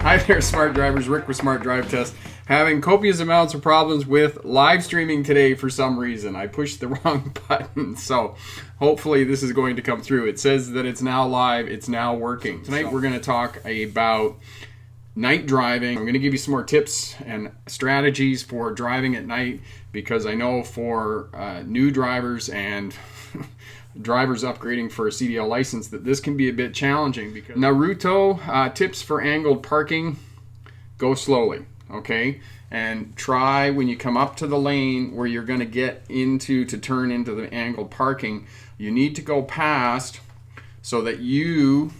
Hi there, smart drivers. Rick with Smart Drive Test. Having copious amounts of problems with live streaming today for some reason. I pushed the wrong button, so hopefully this is going to come through. It says that it's now live, it's now working. Tonight we're going to talk about night driving. I'm going to give you some more tips and strategies for driving at night, because I know for new drivers and drivers upgrading for a CDL license that this can be a bit challenging. Because Naruto tips for angled parking: go slowly, okay? And try, when you come up to the lane where you're going to get into to turn into the angled parking, you need to go past so that you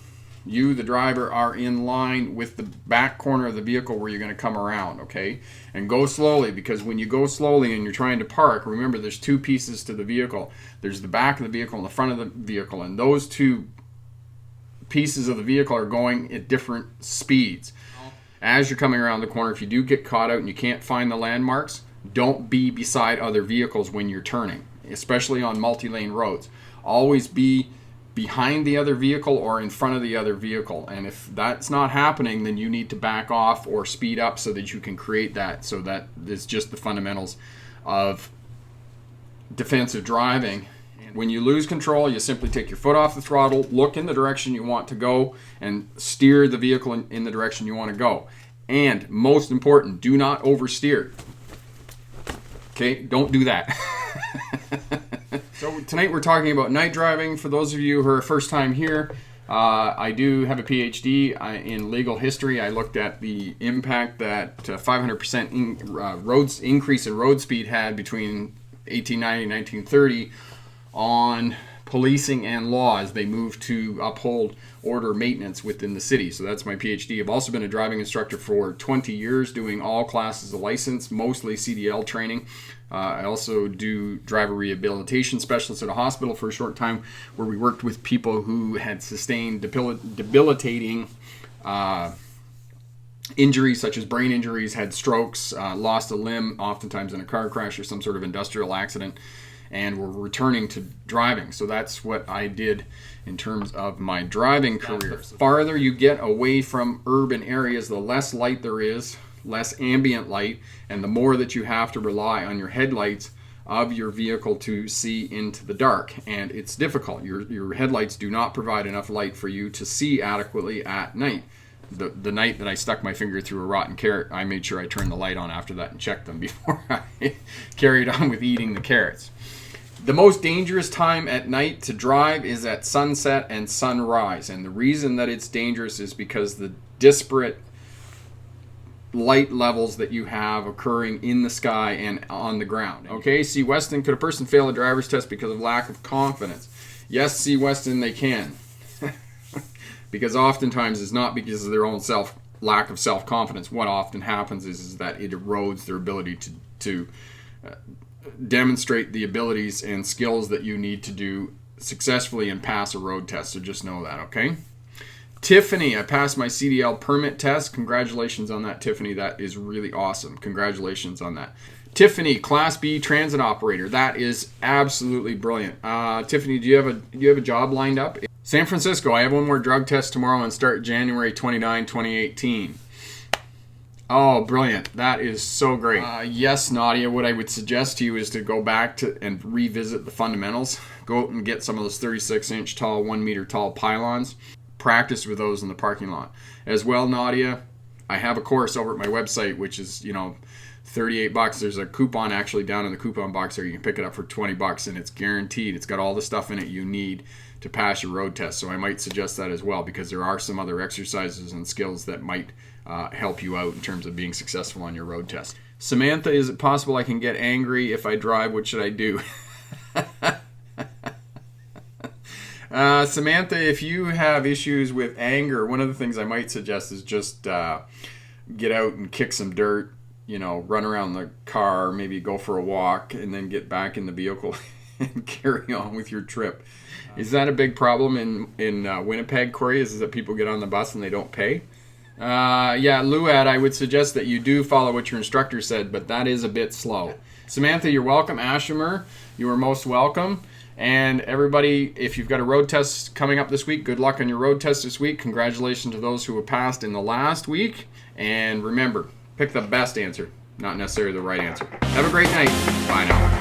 the driver, are in line with the back corner of the vehicle where you're going to come around, okay? And go slowly, because when you go slowly and you're trying to park, remember there's two pieces to the vehicle. There's the back of the vehicle and the front of the vehicle, and those two pieces of the vehicle are going at different speeds. As you're coming around the corner, if you do get caught out and you can't find the landmarks, don't be beside other vehicles when you're turning, especially on multi-lane roads. Always be behind the other vehicle or in front of the other vehicle, and if that's not happening, then you need to back off or speed up so that you can create that. So that is just the fundamentals of defensive driving. When you lose control, you simply take your foot off the throttle, look in the direction you want to go, and steer the vehicle in the direction you want to go. And most important, do not oversteer. Okay, don't do that. So tonight we're talking about night driving. For those of you who are first time here, I do have a PhD in legal history. I looked at the impact that 500% increase in road speed had between 1890 and 1930 on policing and law as they moved to uphold order maintenance within the city. So that's my PhD. I've also been a driving instructor for 20 years, doing all classes of license, mostly CDL training. I also do driver rehabilitation specialist at a hospital for a short time, where we worked with people who had sustained debilitating injuries, such as brain injuries, had strokes, lost a limb, oftentimes in a car crash or some sort of industrial accident, and were returning to driving. So that's what I did in terms of my driving career. The farther you get away from urban areas, the less light there is, less ambient light, and the more that you have to rely on your headlights of your vehicle to see into the dark. And it's difficult. Your headlights do not provide enough light for you to see adequately at night. The night that I stuck my finger through a rotten carrot, I made sure I turned the light on after that and checked them before I carried on with eating the carrots. The most dangerous time at night to drive is at sunset and sunrise. And the reason that it's dangerous is because the disparate light levels that you have occurring in the sky and on the ground. Okay, C. Weston, could a person fail a driver's test because of lack of confidence? Yes, C. Weston, they can. Because oftentimes it's not because of their own lack of self-confidence. What often happens is that it erodes their ability to demonstrate the abilities and skills that you need to do successfully and pass a road test. So just know that, okay? Tiffany, I passed my CDL permit test. Congratulations on that, Tiffany. That is really awesome. Congratulations on that. Tiffany, Class B transit operator. That is absolutely brilliant. Tiffany, do you have a job lined up? San Francisco, I have one more drug test tomorrow and start January 29, 2018. Oh, brilliant. That is so great. Yes, Nadia, what I would suggest to you is to go back to and revisit the fundamentals. Go out and get some of those 36-inch tall, 1 meter tall pylons. Practice with those in the parking lot. As well, Nadia, I have a course over at my website, which is, $38. There's a coupon actually down in the coupon box there. You can pick it up for $20, and it's guaranteed. It's got all the stuff in it you need to pass your road test. So I might suggest that as well, because there are some other exercises and skills that might help you out in terms of being successful on your road test. Samantha, is it possible I can get angry if I drive? What should I do? Samantha, if you have issues with anger, one of the things I might suggest is just get out and kick some dirt, run around the car, maybe go for a walk, and then get back in the vehicle and carry on with your trip. Is that a big problem in Winnipeg, Corey? Is that people get on the bus and they don't pay? Yeah, Luad, I would suggest that you do follow what your instructor said, but that is a bit slow. Samantha, you're welcome. Ashimer, you are most welcome. And everybody, if you've got a road test coming up this week, good luck on your road test this week. Congratulations to those who have passed in the last week. And remember, pick the best answer, not necessarily the right answer. Have a great night. Bye now.